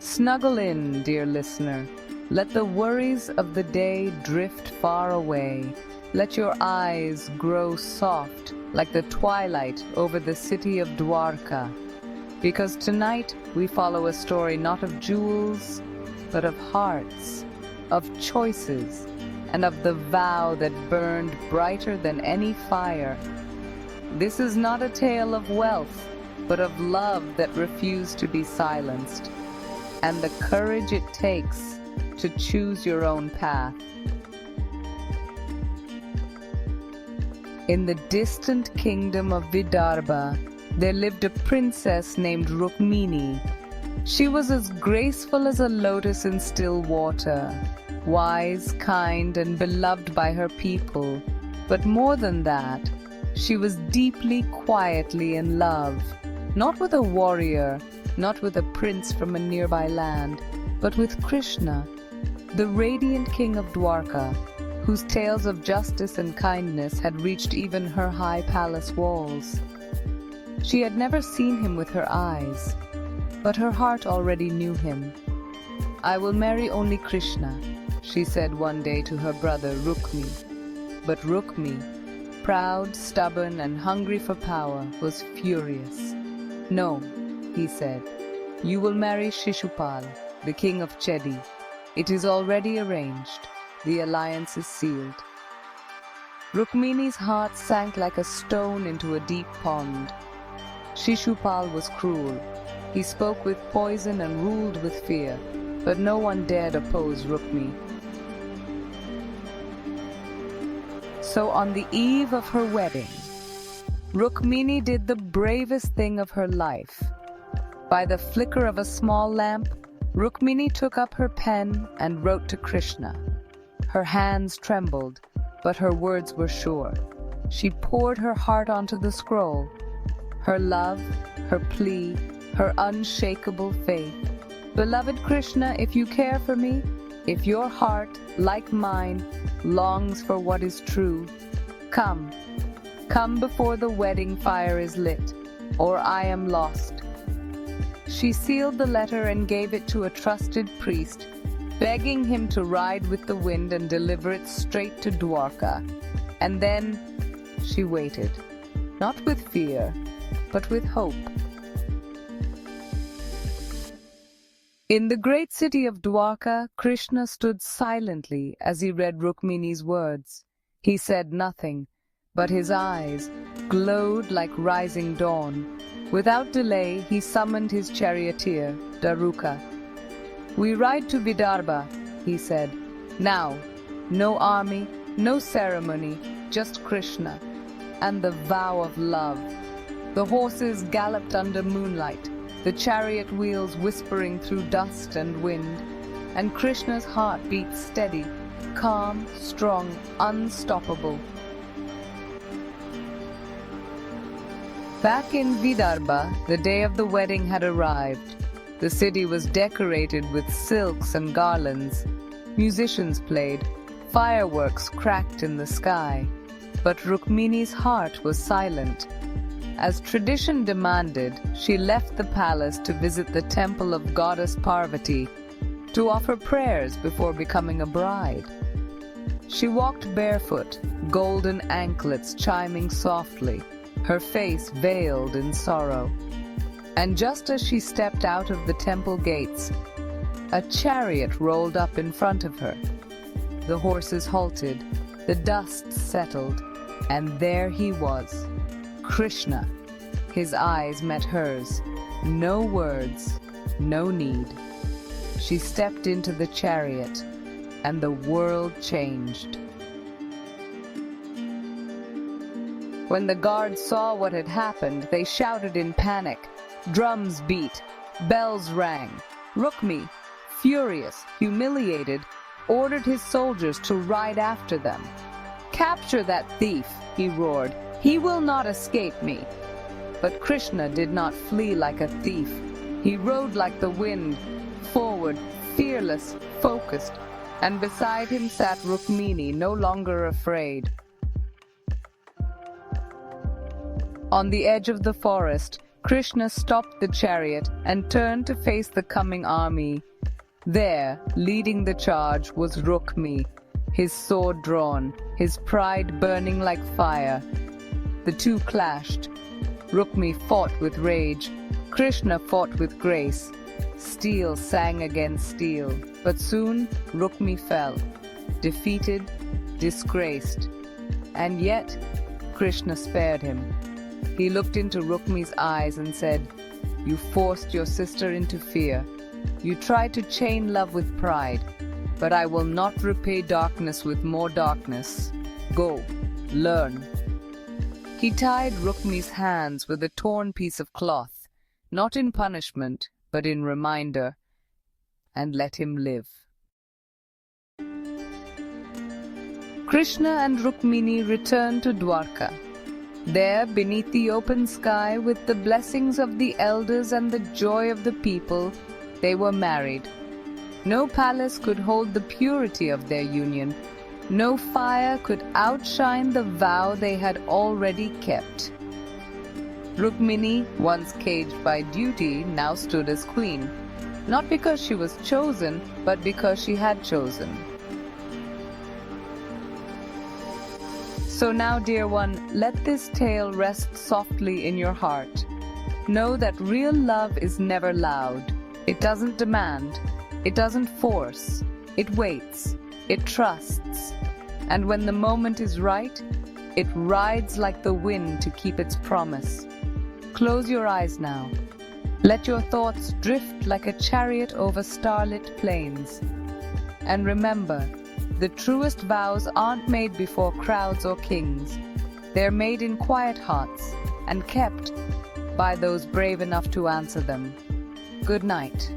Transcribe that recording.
Snuggle in, dear listener. Let the worries of the day drift far away. Let your eyes grow soft like the twilight over the city of Dwarka. Because tonight we follow a story not of jewels, but of hearts, of choices, and of the vow that burned brighter than any fire. This is not a tale of wealth, but of love that refused to be silenced, and the courage it takes to choose your own path. In the distant kingdom of Vidarbha, there lived a princess named Rukmini. She was as graceful as a lotus in still water, wise, kind, and beloved by her people. But more than that, she was deeply, quietly in love, not with a warrior, not with a prince from a nearby land, but with Krishna, the radiant king of Dwarka, whose tales of justice and kindness had reached even her high palace walls. She had never seen him with her eyes, but her heart already knew him. "I will marry only Krishna," she said one day to her brother Rukmini. But Rukmini, proud, stubborn, and hungry for power, was furious. "No," he said, "you will marry Shishupal, the king of Chedi. It is already arranged. The alliance is sealed." Rukmini's heart sank like a stone into a deep pond. Shishupal was cruel. He spoke with poison and ruled with fear, but no one dared oppose Rukmini. So on the eve of her wedding, Rukmini did the bravest thing of her life. By the flicker of a small lamp, Rukmini took up her pen and wrote to Krishna. Her hands trembled, but her words were sure. She poured her heart onto the scroll. Her love, her plea, her unshakable faith. "Beloved Krishna, if you care for me, if your heart, like mine, longs for what is true, come before the wedding fire is lit, or I am lost." She sealed the letter and gave it to a trusted priest, begging him to ride with the wind and deliver it straight to Dwarka. And then she waited, not with fear, but with hope. In the great city of Dwarka, Krishna stood silently as he read Rukmini's words. He said nothing, but his eyes glowed like rising dawn. Without delay, he summoned his charioteer, Daruka. "We ride to Vidarbha," he said. "Now, no army, no ceremony, just Krishna, and the vow of love." The horses galloped under moonlight, the chariot wheels whispering through dust and wind, and Krishna's heart beat steady, calm, strong, unstoppable. Back in Vidarbha, the day of the wedding had arrived. The city was decorated with silks and garlands. Musicians played, fireworks cracked in the sky. But Rukmini's heart was silent. As tradition demanded, she left the palace to visit the temple of goddess Parvati, to offer prayers before becoming a bride. She walked barefoot, golden anklets chiming softly, her face veiled in sorrow. And just as she stepped out of the temple gates, a chariot rolled up in front of her. The horses halted, the dust settled, and there he was, Krishna. His eyes met hers. No words, no need. She stepped into the chariot, and the world changed. When the guards saw what had happened, they shouted in panic. Drums beat, bells rang. Rukmini, furious, humiliated, ordered his soldiers to ride after them. "Capture that thief," he roared. "He will not escape me." But Krishna did not flee like a thief. He rode like the wind, forward, fearless, focused, and beside him sat Rukmini, no longer afraid. On the edge of the forest, Krishna stopped the chariot and turned to face the coming army. There, leading the charge, was Rukmini, his sword drawn, his pride burning like fire. The two clashed. Rukmini fought with rage. Krishna fought with grace. Steel sang against steel. But soon, Rukmini fell, defeated, disgraced. And yet, Krishna spared him. He looked into Rukmini's eyes and said, "You forced your sister into fear. You tried to chain love with pride, but I will not repay darkness with more darkness. Go, learn." He tied Rukmini's hands with a torn piece of cloth, not in punishment, but in reminder, and let him live. Krishna and Rukmini returned to Dwarka. There, beneath the open sky, with the blessings of the elders and the joy of the people, they were married. No palace could hold the purity of their union. No fire could outshine the vow they had already kept. Rukmini, once caged by duty, now stood as queen, not because she was chosen, but because she had chosen. So now, dear one, let this tale rest softly in your heart. Know that real love is never loud. It doesn't demand. It doesn't force. It waits. It trusts. And when the moment is right, it rides like the wind to keep its promise. Close your eyes now. Let your thoughts drift like a chariot over starlit plains. And remember, the truest vows aren't made before crowds or kings. They're made in quiet hearts and kept by those brave enough to answer them. Good night.